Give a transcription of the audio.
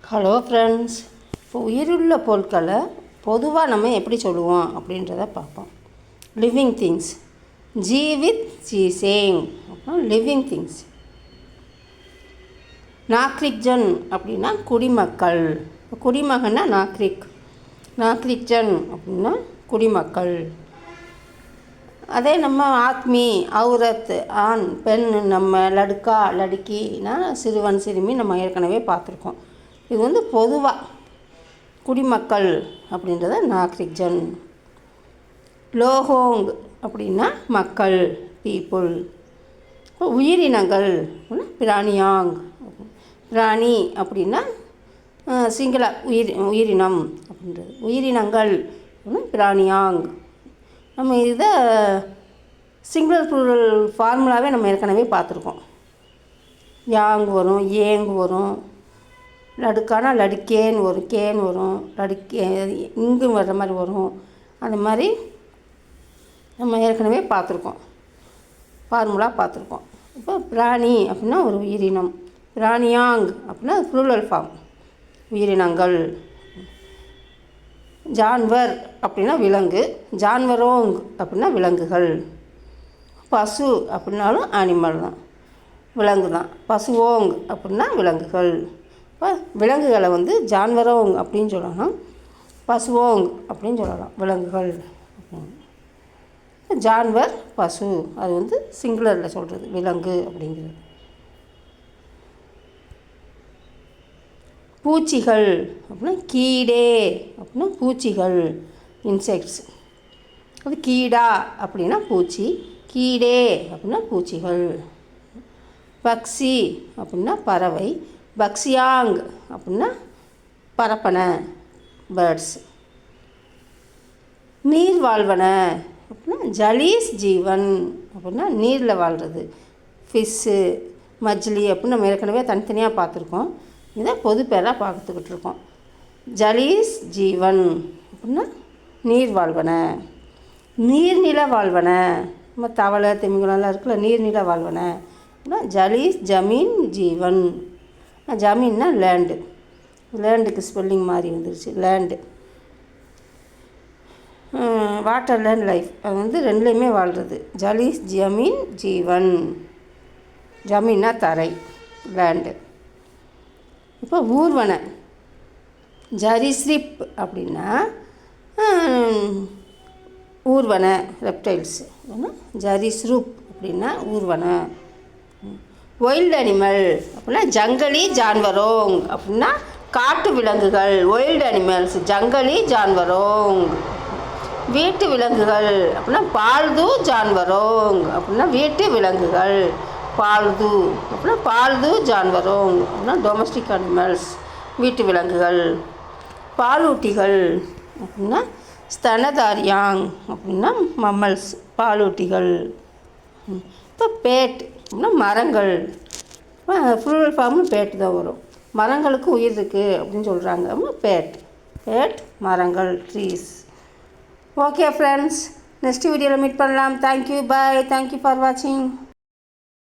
Hello friends, இப்போ உயிருள்ள பொருட்களை பொதுவாக நம்ம எப்படி சொல்லுவோம் அப்படின்றத பார்ப்போம். லிவிங் திங்ஸ், ஜீவித் ஜீசேங் அப்புறம் லிவிங் திங்ஸ். நாக்ரிக்ஜன் அப்படின்னா குடிமக்கள். இப்போ குடிமகன்னா நாக்ரிக்ஜன் அப்படின்னா குடிமக்கள். அதே நம்ம ஆத்மி, அவுரத், ஆண் பெண், நம்ம லடுக்கா லடுக்கினா சிறுவன் சிறுமி நம்ம ஏற்கனவே பார்த்துருக்கோம். இது பொதுவாக குடிமக்கள் அப்படின்றத நாக்ரிக்ஜன். லோகோங் அப்படின்னா மக்கள், பீப்புள். இப்போ உயிரினங்கள் பிராணியாங். பிராணி அப்படின்னா சிங்கள உயிரினம் அப்படின்றது. உயிரினங்கள் பிராணியாங். நம்ம இதை சிங்குலர் ப்ளூரல் ஃபார்முலாவே நம்ம ஏற்கனவே பார்த்துருக்கோம். யாங் வரும், ஏங் வரும், லடுக்கானா லடுக்கேன்னு வரும், கேன்னு வரும், லடுக்கே இங்கு வர்ற மாதிரி வரும். அந்த மாதிரி நம்ம ஏற்கனவே பார்த்துருக்கோம், ஃபார்முலா பார்த்துருக்கோம். இப்போ பிராணி அப்படின்னா ஒரு உயிரினம், பிராணியாங் அப்படின்னா ப்ளூரல் ஃபார்ம், உயிரினங்கள். ஜான்வர் அப்படின்னா விலங்கு, ஜான்வரோங் அப்படின்னா விலங்குகள். பசு அப்படின்னாலும் அனிமல் தான், விலங்கு தான். பசுவோங் அப்படின்னா விலங்குகள். இப்போ விலங்குகளை ஜான்வரோங் அப்படின்னு சொல்லலாம், பசுவோங் அப்படின்னு சொல்லலாம், விலங்குகள். ஜான்வர் பசு, அது சிங்குலரில் சொல்கிறது விலங்கு அப்படிங்கிறது. பூச்சிகள் அப்படின்னா கீடே அப்படின்னா பூச்சிகள், இன்செக்ட்ஸ். அது கீடா அப்படின்னா பூச்சி, கீடே அப்படின்னா பூச்சிகள். பக்ஷி அப்படின்னா பறவை, பக்ஷியாங் அப்படின்னா பரப்பனை, பேர்ட்ஸ். நீர் வாழ்வன அப்படின்னா ஜலீஸ் ஜீவன் அப்படின்னா நீரில் வாழ்கிறது, ஃபிஷ்ஷு, மஜ்லி அப்படின்னு நம்ம ஏற்கனவே தனித்தனியாக பார்த்துருக்கோம். இதை பொது பேராக பார்த்துக்கிட்டு இருக்கோம். ஜலீஸ் ஜீவன் அப்படின்னா நீர் வாழ்வன. நீர்நில வாழ்வன, நம்ம தவளை திமிங்கலம்லாம் இருக்குல்ல, நீர்நில வாழ்வன அப்படின்னா ஜலீஸ் ஜமீன் ஜீவன். ஜமீன்னா லேண்டு, லேண்டுக்கு ஸ்பெல்லிங் மாதிரி வந்துருச்சு, லேண்டு. வாட்டர் லேண்ட் லைஃப், அது ரெண்டுலேயுமே வாழ்கிறது. ஜலீஸ் ஜமீன் ஜீவன். ஜமீன்னா தரை, லேண்டு. இப்போ ஊர்வன, ஜரிஸ்ரிப் அப்படின்னா ஊர்வன ரெப்டைல்ஸ், ஜரிஸ்ரூப் அப்படின்னா ஊர்வன. ஒயில்டு அனிமல் அப்படின்னா ஜங்கலி ஜான்வரோங் அப்படின்னா காட்டு விலங்குகள், ஒயில்டு அனிமல்ஸ், ஜங்கலி ஜான்வரோங். வீட்டு விலங்குகள் அப்படின்னா பால்து ஜான்வரோங் அப்படின்னா வீட்டு விலங்குகள், பால்து அப்படின்னா பால்து ஜான்வரோங் அப்படின்னா டொமஸ்டிக் அனிமல்ஸ், வீட்டு விலங்குகள். பாலூட்டிகள் அப்படின்னா ஸ்தனதாரியாங் அப்படின்னா மம்மல்ஸ், பாலூட்டிகள். இப்போ பேட் அப்படின்னா மரங்கள், ப்ளூரல் ஃபார்மு பேட் தான் வரும். மரங்களுக்கு உயிர் இருக்குது அப்படின்னு சொல்கிறாங்க, பேட். பேட் மரங்கள், ட்ரீஸ். ஓகே ஃப்ரெண்ட்ஸ், நெக்ஸ்ட் வீடியோவில் மீட் பண்ணலாம். Thank you, bye. தேங்க்யூ ஃபார் வாட்சிங்.